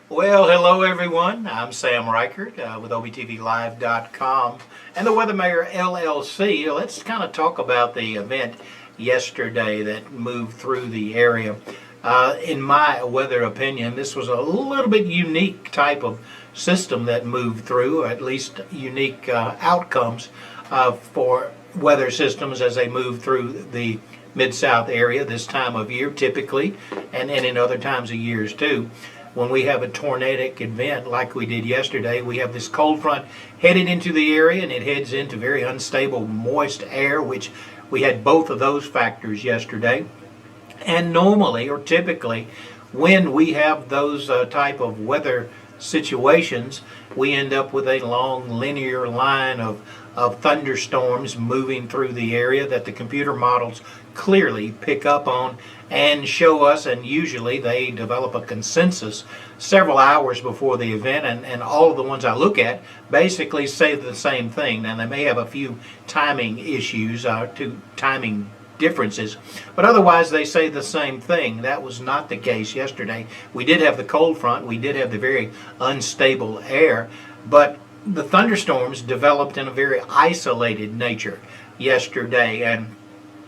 Well, hello everyone. I'm Sam Reichert with OBTVLive.com and the Weather Mayor LLC. Let's kind of talk about the event yesterday that moved through the area. In my weather opinion, this was a little bit unique type of system that moved through, at least unique outcomes for weather systems as they move through the Mid-South area this time of year typically, and in other times of years too. When we have a tornadic event like we did yesterday, we have this cold front headed into the area, and it heads into very unstable, moist air, which we had both of those factors yesterday. And normally, or typically, when we have those type of weather situations, we end up with a long linear line of thunderstorms moving through the area that the computer models clearly pick up on and show us, and usually they develop a consensus several hours before the event, and all of the ones I look at basically say the same thing. Now they may have a few timing issues, timing differences, but otherwise they say the same thing. That was not the case yesterday. We did have the cold front, we did have the very unstable air, but the thunderstorms developed in a very isolated nature yesterday.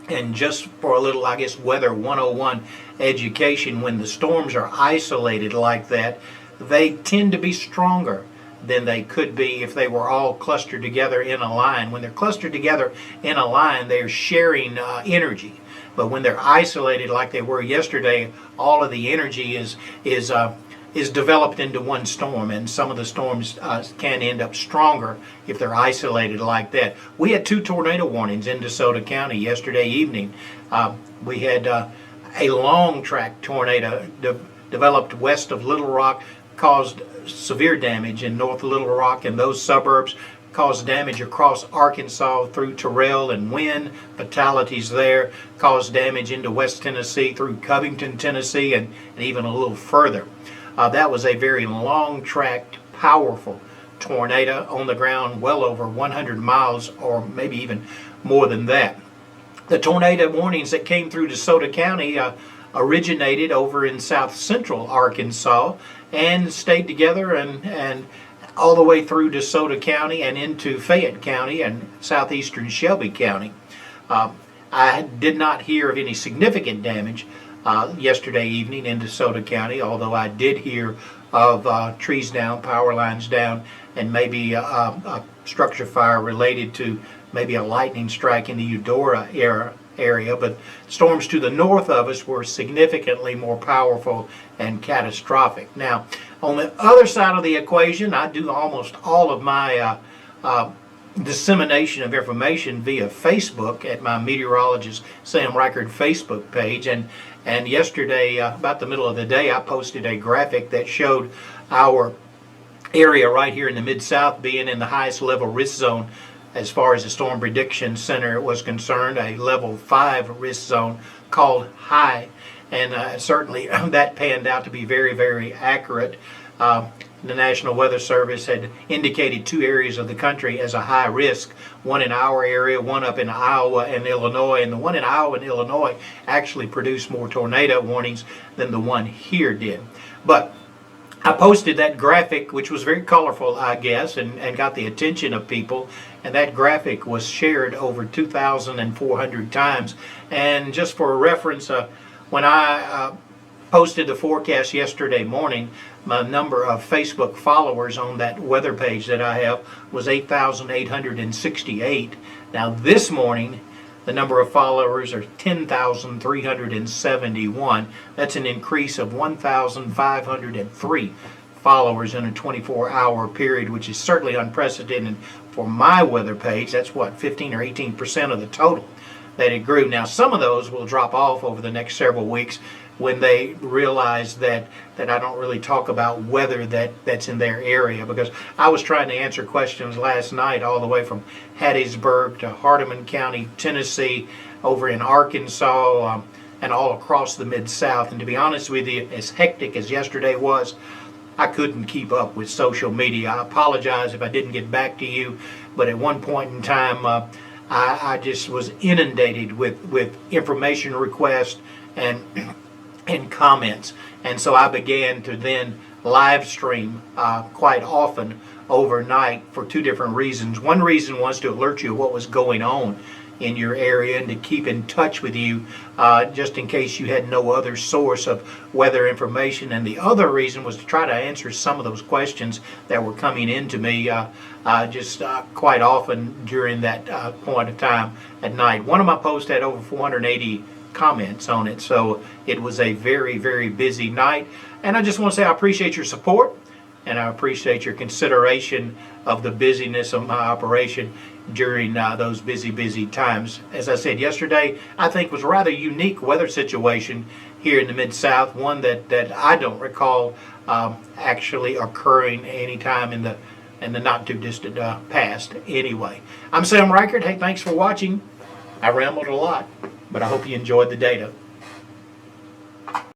And just for a little, I guess, Weather 101 education, when the storms are isolated like that, they tend to be stronger than they could be if they were all clustered together in a line. When they're clustered together in a line, they're sharing energy. But when they're isolated like they were yesterday, all of the energy is developed into one storm, and some of the storms can end up stronger if they're isolated like that. We had 2 tornado warnings in DeSoto County yesterday evening. We had a long track tornado developed west of Little Rock, caused severe damage in North Little Rock and those suburbs, caused damage across Arkansas through Terrell and Wynn, fatalities there, caused damage into West Tennessee through Covington, Tennessee, and even a little further. That was a very long-tracked, powerful tornado on the ground, well over 100 miles or maybe even more than that. The tornado warnings that came through DeSoto County originated over in south central Arkansas and stayed together and all the way through DeSoto County and into Fayette County and southeastern Shelby County. I did not hear of any significant damage yesterday evening in DeSoto County, although I did hear of trees down, power lines down, and maybe a structure fire related to maybe a lightning strike in the Eudora area. But storms to the north of us were significantly more powerful and catastrophic. Now, on the other side of the equation, I do almost all of my dissemination of information via Facebook at my meteorologist Sam Reichert Facebook page, and yesterday about the middle of the day I posted a graphic that showed our area right here in the Mid-South being in the highest level risk zone as far as the Storm Prediction Center was concerned, a level 5 risk zone called high, and certainly that panned out to be very, very accurate. The National Weather Service had indicated 2 areas of the country as a high risk, one in our area, one up in Iowa and Illinois, and the one in Iowa and Illinois actually produced more tornado warnings than the one here did. But I posted that graphic, which was very colorful, I guess, and got the attention of people, and that graphic was shared over 2,400 times. And just for reference, when I posted the forecast yesterday morning, my number of Facebook followers on that weather page that I have was 8,868. Now this morning, the number of followers are 10,371. That's an increase of 1,503 followers in a 24-hour period, which is certainly unprecedented for my weather page. That's what, 15 or 18% of the total that it grew. Now some of those will drop off over the next several weeks when they realize that I don't really talk about weather that's in their area, because I was trying to answer questions last night all the way from Hattiesburg to Hardeman County, Tennessee, over in Arkansas, and all across the Mid-South. And to be honest with you, as hectic as yesterday was, I couldn't keep up with social media. I apologize if I didn't get back to you, but at one point in time, I just was inundated with information requests and comments, and so I began to then live stream quite often overnight for two different reasons. One reason was to alert you of what was going on in your area and to keep in touch with you just in case you had no other source of weather information. And the other reason was to try to answer some of those questions that were coming into me just quite often during that point of time at night. One of my posts had over 480 comments on it, so it was a very, very busy night. And I just want to say I appreciate your support, and I appreciate your consideration of the busyness of my operation during those busy times. As I said yesterday, I think was a rather unique weather situation here in the Mid-South, one that I don't recall actually occurring anytime in the not too distant past. Anyway, I'm Sam Reichert. Hey, thanks for watching. I rambled a lot, but I hope you enjoyed the data.